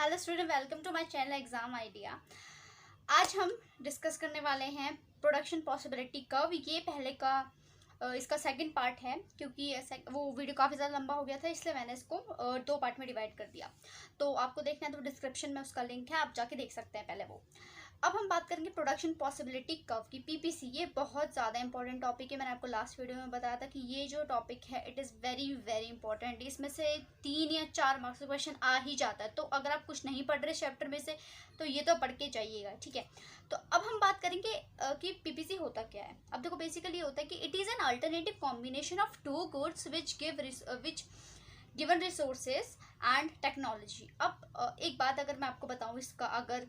Hello student, welcome to my channel Exam Idea. आज हम discuss करने वाले हैं प्रोडक्शन पॉसिबिलिटी कर्व। ये पहले का इसका सेकंड पार्ट है, क्योंकि वो वीडियो काफ़ी ज़्यादा लंबा हो गया था, इसलिए मैंने इसको दो पार्ट में डिवाइड कर दिया। तो आपको देखना है तो डिस्क्रिप्शन में उसका लिंक है, आप जाके देख सकते हैं पहले वो। अब हम बात करेंगे प्रोडक्शन पॉसिबिलिटी कर्व की, पीपीसी। ये बहुत ज़्यादा इंपॉर्टेंट टॉपिक है। मैंने आपको लास्ट वीडियो में बताया था कि ये जो टॉपिक है it is very very important. इसमें से 3 या 4 मार्क्स का क्वेश्चन आ ही जाता है। तो अगर आप कुछ नहीं पढ़ रहे चैप्टर में से तो ये तो पढ़ के जाइएगा, ठीक है। तो अब हम बात करेंगे कि पीपीसी होता क्या है। अब देखो, बेसिकली होता है कि it is an alternative combination of two goods which given resources and technology. अब एक बात अगर मैं आपको बताऊँ, इसका अगर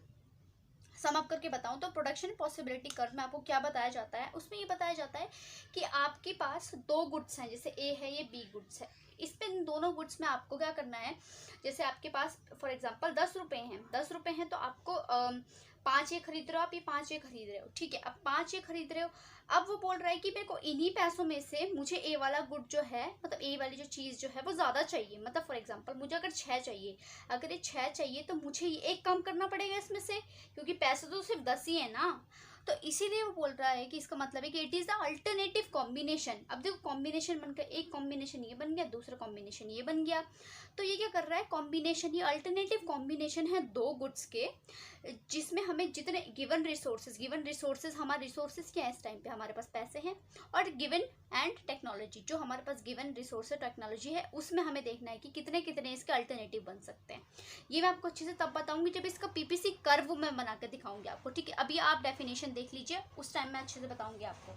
सम अप करके बताऊं तो प्रोडक्शन पॉसिबिलिटी कर्व में आपको क्या बताया जाता है, उसमें ये बताया जाता है कि आपके पास दो गुड्स हैं, जैसे ए है, ये बी गुड्स है। इस पे इन दोनों गुड्स में आपको क्या करना है, जैसे आपके पास फॉर एग्जांपल 10 रुपये हैं, 10 रुपये हैं तो आपको 5 ये खरीद रहे हो आप, ये 5 ये खरीद रहे हो, ठीक है। अब 5 ये खरीद रहे हो, अब वो बोल रहा है कि मेरे को इन्हीं पैसों में से मुझे ए वाला गुड जो है, मतलब ए वाली जो चीज़ जो है वो ज़्यादा चाहिए। मतलब फॉर एग्जांपल मुझे अगर 6 चाहिए, अगर ये 6 चाहिए तो मुझे ये एक कम करना पड़ेगा इसमें से, क्योंकि पैसे तो सिर्फ 10 ही है ना। तो इसीलिए वो बोल रहा है कि इसका मतलब है कि it is the alternative combination. अब देखो, कॉम्बिनेशन बनकर एक कॉम्बिनेशन ये बन गया, दूसरा कॉम्बिनेशन ये बन गया। तो ये क्या कर रहा है, कॉम्बिनेशन, ये अल्टरनेटिव कॉम्बिनेशन है दो गुड्स के, जिसमें हमें जितने गिवन रिसोर्सेज हमारे रिसोर्सेज क्या है इस टाइम पे, हमारे पास पैसे हैं, और गिवन एंड टेक्नोलॉजी, जो हमारे पास गिवन रिसोर्स टेक्नोलॉजी है, उसमें हमें देखना है कि कितने कितने इसके अल्टरनेटिव बन सकते हैं। ये मैं आपको अच्छे से तब बताऊंगी जब इसका पीपीसी कर्व मैं बना के दिखाऊंगी आपको, ठीक है। अभी आप डेफिनेशन देख लीजिए, उस टाइम मैं अच्छे से बताऊंगी आपको।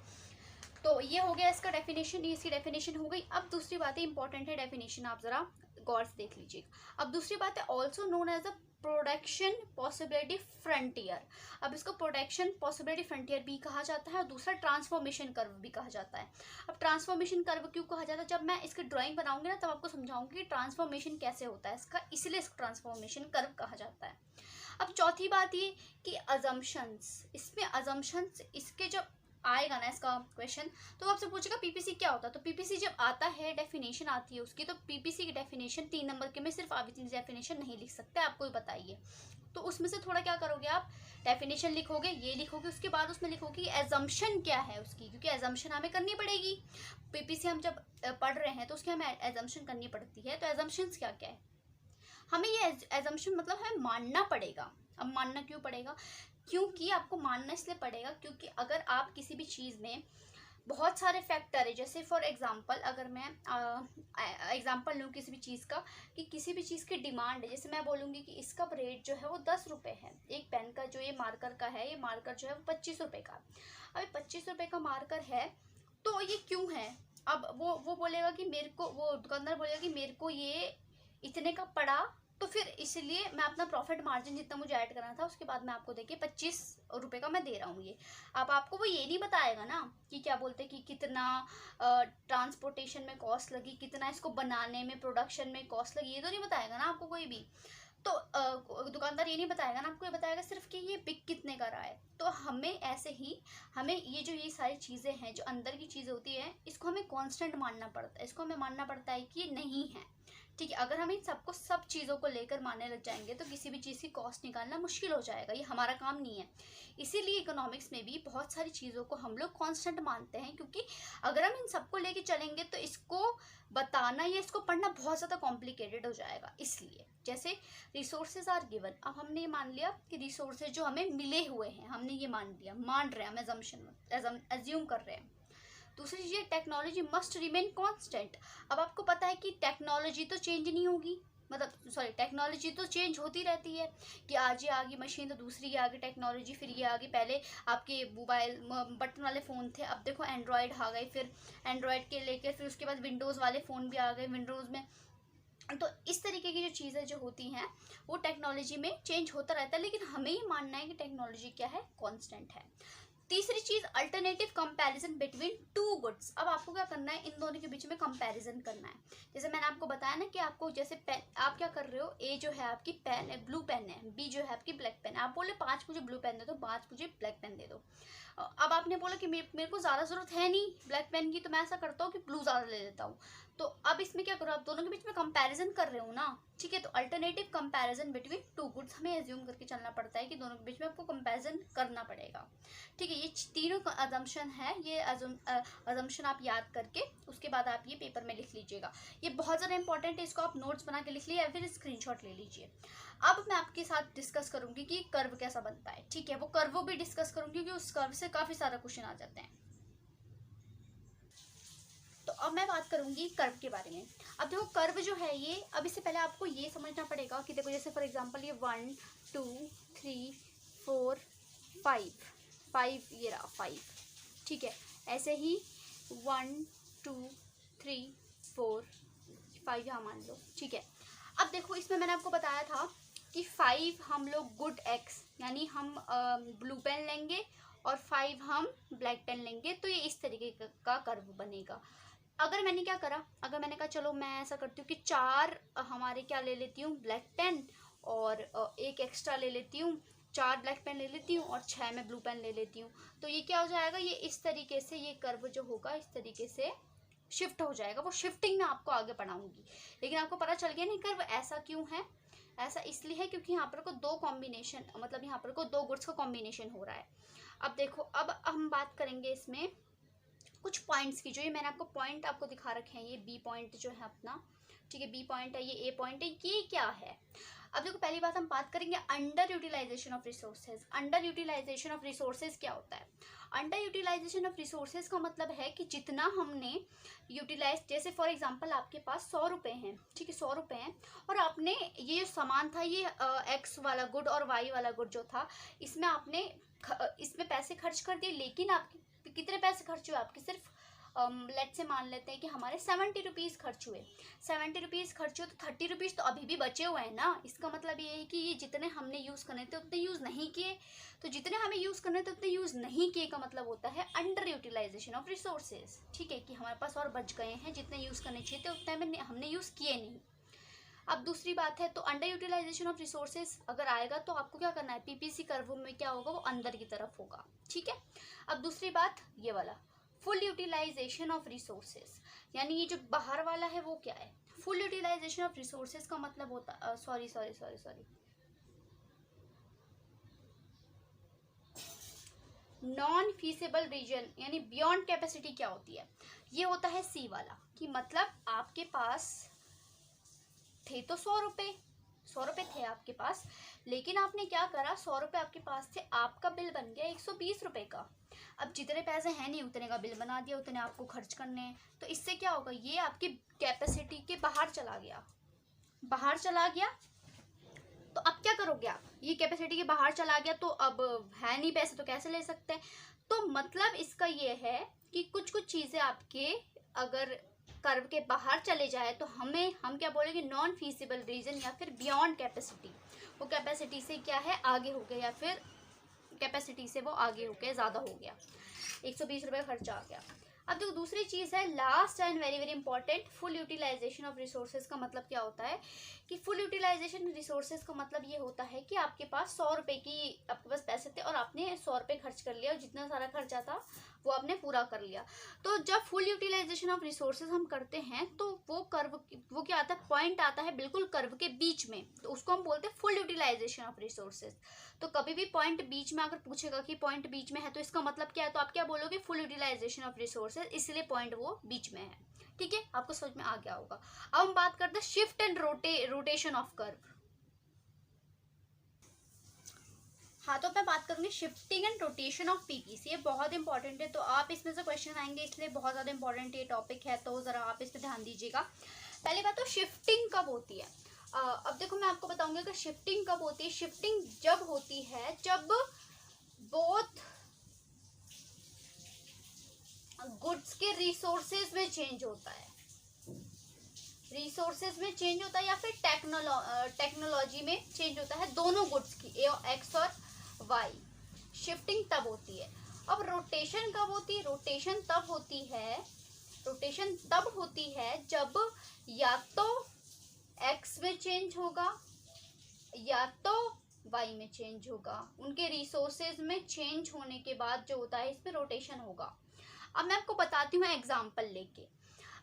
तो ये हो गया इसका डेफिनेशन, ये इसकी डेफिनेशन हो गई। अब दूसरी बात है, इंपॉर्टेंट है डेफिनेशन, आप जरा गौर से देख लीजिएगा। अब दूसरी बात है, also known as a production possibility frontier. अब इसको प्रोडक्शन पॉसिबिलिटी फ्रंटियर भी कहा जाता है और दूसरा ट्रांसफॉर्मेशन कर्व भी कहा जाता है। अब ट्रांसफॉर्मेशन कर्व क्यों कहा जाता है, जब मैं इसकी ड्राइंग बनाऊंगी ना तब आपको समझाऊंगी कि ट्रांसफॉर्मेशन कैसे होता है इसका, इसलिए इसको ट्रांसफॉर्मेशन कर्व कहा जाता है। अब चौथी बात ये कि अजम्पशंस, इसमें अजम्पशंस इसके जब आएगा ना इसका क्वेश्चन, तो आपसे पूछेगा पीपीसी क्या होता है। तो पीपीसी जब आता है, डेफिनेशन आती है उसकी, तो पीपीसी की डेफिनेशन 3 नंबर के में सिर्फ आप इतनी डेफिनेशन नहीं लिख सकते, आपको ही बताइए। तो उसमें से थोड़ा क्या करोगे आप, डेफिनेशन लिखोगे, ये लिखोगे, उसके बाद उसमें लिखोगे एजम्पशन क्या है उसकी, क्योंकि एजम्पशन हमें करनी पड़ेगी। पीपीसी हम जब पढ़ रहे हैं तो उसकी हमें एजम्पशन करनी पड़ती है। तो एजम्पशंस क्या क्या है, हमें ये एजम्पशन मतलब हमें मानना पड़ेगा। अब मानना क्यों पड़ेगा, क्योंकि आपको मानना इसलिए पड़ेगा क्योंकि अगर आप किसी भी चीज़ में बहुत सारे फैक्टर है, जैसे फॉर एग्जांपल अगर मैं एग्जांपल लूँ किसी भी चीज़ का, कि किसी भी चीज़ की डिमांड है, जैसे मैं बोलूँगी कि इसका रेट जो है वो 10 रुपये है, एक पेन का जो ये मार्कर का है, ये मार्कर जो है वो 25 रुपये का। अब 25 रुपये का मार्कर है तो ये क्यों है। अब वो बोलेगा कि मेरे को, वो दुकानदार बोलेगा कि मेरे को ये इतने का पड़ा, तो फिर इसलिए मैं अपना प्रॉफिट मार्जिन जितना मुझे ऐड करना था उसके बाद मैं आपको देखिए 25 रुपये का मैं दे रहा हूँ ये। अब आपको वो ये नहीं बताएगा ना कि क्या बोलते कि कितना ट्रांसपोर्टेशन में कॉस्ट लगी, कितना इसको बनाने में प्रोडक्शन में कॉस्ट लगी, ये तो नहीं बताएगा ना आपको कोई भी। तो दुकानदार ये नहीं बताएगा ना आपको, ये बताएगा सिर्फ कि ये बिक कितने का रहा है। तो हमें ऐसे ही, हमें ये सारी चीज़ें हैं जो अंदर की चीज़ें होती है, इसको हमें कांस्टेंट मानना पड़ता है, इसको हमें मानना पड़ता है कि ये नहीं है, ठीक है। अगर हम इन सबको सब चीज़ों को लेकर मानने लग जाएंगे तो किसी भी चीज़ की कॉस्ट निकालना मुश्किल हो जाएगा, ये हमारा काम नहीं है। इसीलिए इकोनॉमिक्स में भी बहुत सारी चीज़ों को हम लोग कांस्टेंट मानते हैं, क्योंकि अगर हम इन सबको लेके चलेंगे तो इसको बताना या इसको पढ़ना बहुत ज़्यादा कॉम्प्लिकेटेड हो जाएगा। इसलिए जैसे रिसोर्सेज आर गिवन, अब हमने ये मान लिया कि रिसोर्सेज जो हमें मिले हुए हैं, हमने ये मान लिया, मान रहे हैं हम, एज्यूम कर रहे हैं। दूसरी चीज़, टेक्नोलॉजी मस्ट रिमेन कांस्टेंट। अब आपको पता है कि टेक्नोलॉजी तो चेंज नहीं होगी, मतलब सॉरी, टेक्नोलॉजी तो चेंज होती रहती है, कि आज ये आ गई मशीन तो दूसरी ये आ गई टेक्नोलॉजी, फिर ये आ गई, पहले आपके मोबाइल बटन वाले फ़ोन थे, अब देखो एंड्रॉयड आ गए, फिर एंड्रॉयड के लेकर फिर उसके बाद विंडोज़ वाले फ़ोन भी आ गए, विंडोज़ में। तो इस तरीके की जो चीज़ें जो होती हैं वो टेक्नोलॉजी में चेंज होता रहता है, लेकिन हमें ही मानना है कि टेक्नोलॉजी क्या है, कांस्टेंट है। तीसरी चीज, alternative comparison between two goods. अब आपको क्या करना है, इन दोनों के बीच में कंपैरिजन करना है। जैसे मैंने आपको बताया ना कि आपको जैसे पेन, आप क्या कर रहे हो, ए जो है आपकी पेन है, ब्लू पेन है, बी जो है आपकी ब्लैक पेन है, आप बोले 5 मुझे ब्लू पेन दे दो, 5 मुझे ब्लैक पेन दे दो। अब आपने बोला कि मेरे को ज़्यादा ज़रूरत है नहीं ब्लैक पेन की, तो मैं ऐसा करता हूँ कि ब्लू ज़्यादा ले लेता हूँ। तो अब इसमें क्या करो, आप दोनों के बीच में कंपैरिजन कर रहे हो ना, ठीक है। तो alternative comparison between two goods, हमें एज्यूम करके चलना पड़ता है कि दोनों के बीच में आपको कंपैरिजन करना पड़ेगा, ठीक है। ये तीनों अजम्पशन है, ये अजम्पशन आप याद करके उसके बाद आप ये पेपर में लिख लीजिएगा। ये बहुत ज़्यादा इंपॉर्टेंट है, इसको आप नोट्स बना के लिख लीजिए या फिर स्क्रीनशॉट ले लीजिए। अब मैं आपके साथ डिस्कस करूंगी कि कर्व कैसा बनता है, ठीक है। वो कर्व भी डिस्कस करूंगी क्योंकि उस कर्व से काफ़ी सारा क्वेश्चन आ जाते हैं। तो अब मैं बात करूंगी कर्व के बारे में। अब देखो कर्व जो है ये, अब इससे पहले आपको ये समझना पड़ेगा कि देखो जैसे फॉर एग्जांपल ये 1 2 3 4 5 ये रहा 5, ठीक है। ऐसे ही 1 2 3 4 5 यहाँ मान लो, ठीक है। अब देखो इसमें मैंने आपको बताया था कि 5 हम लोग गुड एक्स यानी हम ब्लू पेन लेंगे और 5 हम ब्लैक पेन लेंगे, तो ये इस तरीके का कर्व बनेगा। अगर मैंने क्या करा, अगर मैंने कहा चलो मैं ऐसा करती हूँ कि 4 हमारे क्या ले लेती हूँ ब्लैक पेन और एक एक्स्ट्रा ले लेती हूँ, 4 ब्लैक पेन ले लेती हूँ और 6 मैं ब्लू पेन ले लेती हूँ, तो ये क्या हो जाएगा, ये इस तरीके से ये कर्व जो होगा इस तरीके से शिफ्ट हो जाएगा। वो शिफ्टिंग मैं आपको आगे पढ़ाऊंगी, लेकिन आपको पता चल गया नहीं कर्व ऐसा क्यों है। ऐसा इसलिए है क्योंकि यहाँ पर को दो कॉम्बिनेशन, मतलब यहाँ पर को दो गुड्स का कॉम्बिनेशन हो रहा है। अब देखो अब हम बात करेंगे इसमें कुछ पॉइंट्स की, जो ये मैंने आपको पॉइंट आपको दिखा रखे हैं, ये बी पॉइंट जो है अपना, ठीक है, बी पॉइंट है, ये ए पॉइंट है, ये क्या है। अब देखो पहली बात हम बात करेंगे under utilisation of resources. Under utilisation of resources क्या होता है। अंडर यूटिलाइजेशन ऑफ रिसोर्सेज का मतलब है कि जितना हमने यूटिलाइज, जैसे फॉर एग्जांपल आपके पास 100 रुपये हैं, ठीक है, 100 रुपये हैं और आपने ये जो सामान था ये एक्स वाला गुड और वाई वाला गुड जो था, इसमें आपने इसमें पैसे खर्च कर दिए, लेकिन आपके कितने पैसे खर्च हुए, आपके सिर्फ लेट से मान लेते हैं कि हमारे 70 रुपीज़ खर्च हुए। 70 रुपीज़ खर्च हुए तो 30 रुपीज़ तो अभी भी बचे हुए हैं ना। इसका मतलब ये है कि ये जितने हमने यूज़ करने थे उतने यूज़ नहीं किए, तो जितने हमें यूज़ करने थे उतने यूज़ नहीं किए का मतलब होता है अंडर यूटिलाइजेशन ऑफ रिसोर्सेज, ठीक है, कि हमारे पास और बच गए हैं, जितने यूज़ करने चाहिए थे उतने हमने यूज़ किए नहीं। अब दूसरी बात है, तो अंडर यूटिलाइजेशन ऑफ रिसोर्सेज अगर आएगा तो आपको क्या करना है, पीपीसी कर्व में क्या होगा, वो अंदर की तरफ होगा, ठीक है। अब दूसरी बात ये वाला फुल यूटिलाइजेशन ऑफ रिसोर्सेज, यानी ये जो बाहर वाला है वो क्या है, फुल यूटिलाइजेशन ऑफ रिसोर्सेज का मतलब होता सॉरी नॉन फीसिबल रीजन यानी बियॉन्ड कैपेसिटी क्या होती है, ये होता है सी वाला, कि मतलब आपके पास थे तो 100 रुपये थे आपके पास, लेकिन आपने क्या करा, 100 रुपये आपके पास थे, आपका बिल बन गया 120 रुपये का। अब जितने पैसे हैं नहीं उतने का बिल बना दिया, उतने आपको खर्च करने हैं, तो इससे क्या होगा, ये आपकी कैपेसिटी के बाहर चला गया, तो अब क्या करोगे आप, ये कैपेसिटी के बाहर चला गया तो अब है नहीं पैसे तो कैसे ले सकते हैं। तो मतलब इसका ये है कि कुछ कुछ चीज़ें आपके अगर कर्व के बाहर चले जाए तो हम क्या बोलेंगे, नॉन फीसिबल रीजन या फिर बियॉन्ड कैपेसिटी, वो कैपेसिटी से क्या है आगे हो गया, या फिर कैपेसिटी से वो आगे हो गया, ज़्यादा हो गया, 120 रुपये खर्चा आ गया। अब देखो दूसरी चीज़ है last and very very important, full utilisation of resources का मतलब क्या होता है, कि फुल यूटिलाइजेशन रिसोर्सेज का मतलब ये होता है कि आपके पास 100 रुपये की आपके पास पैसे थे और आपने 100 रुपये खर्च कर लिया और जितना सारा खर्चा था वो आपने पूरा कर लिया। तो जब फुल यूटिलाइजेशन ऑफ रिसोर्सेज हम करते हैं तो वो कर्व, वो क्या आता है, पॉइंट आता है बिल्कुल कर्व के बीच में, तो उसको हम बोलते हैं फुल यूटिलाइजेशन ऑफ रिसोर्सेज। तो कभी भी पॉइंट बीच में अगर पूछेगा कि पॉइंट बीच में है तो इसका मतलब क्या है, तो आप क्या बोलोगे, फुल यूटिलाइजेशन ऑफ रिसोर्सेज, इसलिए पॉइंट वो बीच में है, ठीक है, आपको समझ में आ गया होगा। अब हम बात करते हैं shift and rotation of curve. हाँ, तो मैं बात करूंगी shifting and rotation of PPC, ये बहुत इंपॉर्टेंट है, तो आप इसमें से क्वेश्चन आएंगे इसलिए बहुत ज़्यादा इंपॉर्टेंट ये टॉपिक है, तो ज़रा आप इस पर ध्यान दीजिएगा। पहली बात तो शिफ्टिंग कब होती है, अब देखो मैं आपको बताऊंगी कि शिफ्टिंग कब होती है। शिफ्टिंग जब होती है जब बोथ गुड्स के रिसोर्सेज में चेंज होता है, या फिर टेक्नोलॉजी में चेंज होता है, दोनों गुड्स की एक्स और वाई, शिफ्टिंग तब होती है। अब रोटेशन कब होती है, रोटेशन तब होती है जब या तो एक्स में चेंज होगा या तो वाई में चेंज होगा, उनके रिसोर्सेज में चेंज होने के बाद जो होता है इस पर रोटेशन होगा। अब मैं आपको बताती हूँ एग्जाम्पल लेके।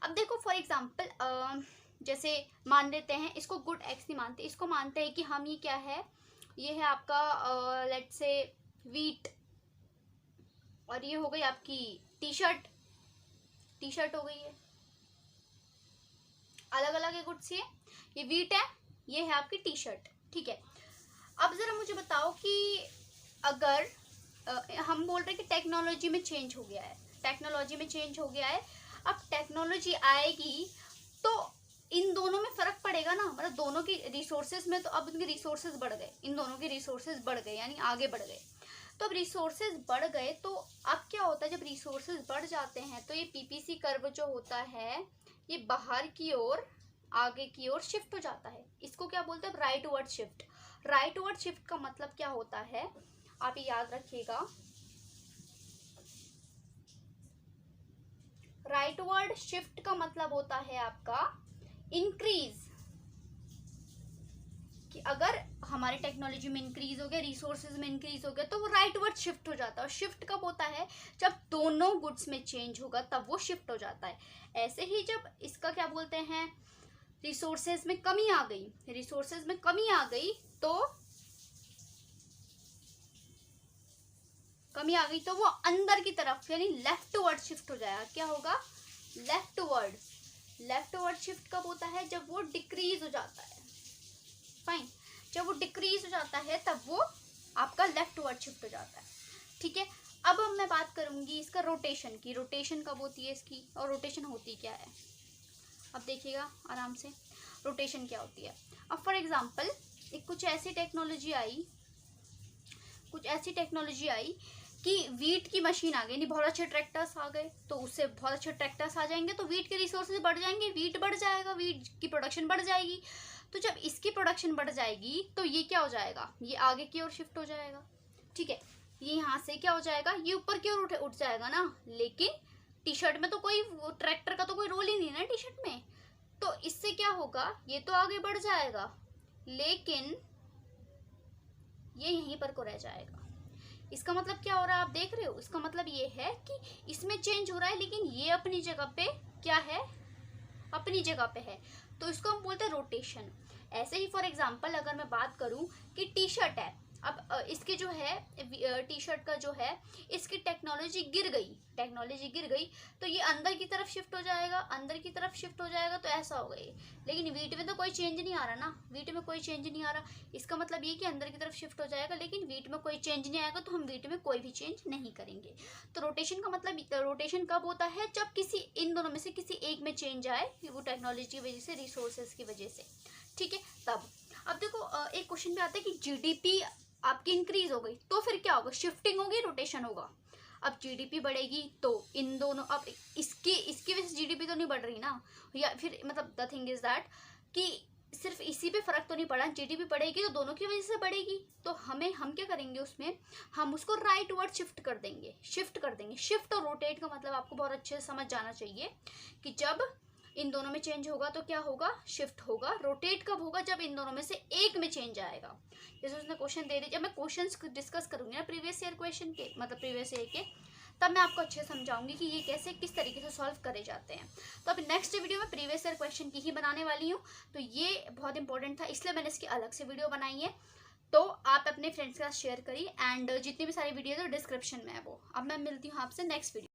अब देखो फॉर एग्जांपल जैसे मान लेते हैं, इसको गुड एक्स नहीं मानते, इसको मानते हैं कि हम ये क्या है, ये है आपका लेट्स से वीट, और ये हो गई आपकी टी शर्ट हो गई है, अलग अलग है गुड्स, ये वीट है, ये है आपकी टी शर्ट, ठीक है। अब जरा मुझे बताओ कि अगर हम बोल रहे हैं कि टेक्नोलॉजी में चेंज हो गया है, टेक्नोलॉजी में चेंज हो गया है, अब टेक्नोलॉजी आएगी तो इन दोनों में फर्क पड़ेगा ना, मतलब दोनों की रिसोर्सेज में, तो अब इनके रिसोर्सेज बढ़ गए, इन दोनों के रिसोर्सेज बढ़ गए यानी आगे बढ़ गए। तो अब रिसोर्सेज बढ़ गए तो अब क्या होता है, जब रिसोर्सेज बढ़ जाते हैं तो ये पीपीसी कर्व जो होता है ये बाहर की ओर, आगे की ओर शिफ्ट हो जाता है। इसको क्या बोलते हैं, राइटवर्ड शिफ्ट। राइटवर्ड शिफ्ट का मतलब क्या होता है, आप ये याद रखिएगा, राइटवर्ड शिफ्ट का मतलब होता है आपका इंक्रीज, कि अगर हमारी टेक्नोलॉजी में इंक्रीज हो गया, रिसोर्सेज में इंक्रीज हो गया, तो वो राइटवर्ड शिफ्ट हो जाता है। और शिफ्ट कब होता है, जब दोनों गुड्स में चेंज होगा तब वो शिफ्ट हो जाता है। ऐसे ही जब इसका क्या बोलते हैं, रिसोर्सेज में कमी आ गई, रिसोर्सेज में कमी आ गई तो कमी आ गई तो वो अंदर की तरफ यानी लेफ्टवर्ड शिफ्ट हो जाएगा। क्या होगा, लेफ्टवर्ड। लेफ्टवर्ड शिफ्ट कब होता है, जब वो डिक्रीज हो जाता है, फाइन, जब वो डिक्रीज हो जाता है तब वो आपका लेफ्टवर्ड शिफ्ट हो जाता है, ठीक है। अब मैं बात करूंगी इसका रोटेशन की, रोटेशन कब होती है इसकी, और रोटेशन होती क्या है, अब देखिएगा आराम से रोटेशन क्या होती है। अब फॉर एग्जांपल एक कुछ ऐसी टेक्नोलॉजी आई कि वीट की मशीन आ गई, नहीं बहुत अच्छे ट्रैक्टर्स आ गए, तो उससे बहुत अच्छे ट्रैक्टर्स आ जाएंगे तो वीट के रिसोर्सेज बढ़ जाएंगे, वीट बढ़ जाएगा, वीट की प्रोडक्शन बढ़ जाएगी। तो जब इसकी प्रोडक्शन बढ़ जाएगी तो ये क्या हो जाएगा, ये आगे की ओर शिफ्ट हो जाएगा, ठीक है। ये यहाँ से क्या हो जाएगा, ये ऊपर की ओर उठ जाएगा ना, लेकिन टी शर्ट में तो कोई ट्रैक्टर का तो कोई रोल ही नहीं है ना टी शर्ट में, तो इससे क्या होगा, ये तो आगे बढ़ जाएगा लेकिन ये यहीं पर को रह जाएगा। इसका मतलब क्या हो रहा है, आप देख रहे हो, इसका मतलब ये है कि इसमें चेंज हो रहा है लेकिन ये अपनी जगह पे क्या है, अपनी जगह पे है, तो इसको हम बोलते हैं रोटेशन। ऐसे ही फॉर एग्जांपल अगर मैं बात करूं कि टी शर्ट है, अब इसकी जो है टी शर्ट का जो है इसकी टेक्नोलॉजी गिर गई तो ये अंदर की तरफ शिफ्ट हो जाएगा, अंदर की तरफ शिफ्ट हो जाएगा, तो ऐसा हो गई। लेकिन वीट में तो कोई चेंज नहीं आ रहा ना, वीट में कोई चेंज नहीं आ रहा, इसका मतलब ये कि अंदर की तरफ शिफ्ट हो जाएगा लेकिन वीट में कोई चेंज नहीं आएगा, तो हम वीट में कोई भी चेंज नहीं करेंगे। तो रोटेशन का मतलब, रोटेशन कब होता है, जब किसी इन दोनों में से किसी एक में चेंज आए, वो टेक्नोलॉजी की वजह से, रिसोर्सेज की वजह से, ठीक है। तब अब देखो एक क्वेश्चन भी आता है कि जीडीपी आपकी इंक्रीज हो गई तो फिर क्या होगा, शिफ्टिंग होगी, रोटेशन होगा। अब जीडीपी बढ़ेगी तो इन दोनों, अब इसकी वजह से जीडीपी तो नहीं बढ़ रही ना, या फिर मतलब द थिंग इज दैट कि सिर्फ इसी पे फर्क तो नहीं पड़ा, जीडीपी बढ़ेगी तो दोनों की वजह से बढ़ेगी, तो हम क्या करेंगे उसमें, हम उसको राइट वर्ड शिफ्ट कर देंगे। शिफ्ट और रोटेट का मतलब आपको बहुत अच्छे से समझ जाना चाहिए कि जब इन दोनों में चेंज होगा तो क्या होगा, शिफ्ट होगा। रोटेट कब होगा, जब इन दोनों में से एक में चेंज आएगा। जैसे उसने क्वेश्चन दे दी, जब मैं क्वेश्चंस डिस्कस करूंगी ना प्रीवियस ईयर क्वेश्चन के, मतलब प्रीवियस ईयर के, तब मैं आपको अच्छे समझाऊंगी कि ये कैसे किस तरीके से सॉल्व करे जाते हैं। तो अब नेक्स्ट वीडियो में प्रीवियस ईयर क्वेश्चन की ही बनाने वाली हूँ, तो ये बहुत इंपॉर्टेंट था इसलिए मैंने इसकी अलग से वीडियो बनाई है, तो आप अपने फ्रेंड्स के साथ शेयर करिए, एंड जितनी भी सारी वीडियोज है डिस्क्रिप्शन में है वो। अब मैं मिलती हूँ आपसे नेक्स्ट वीडियो।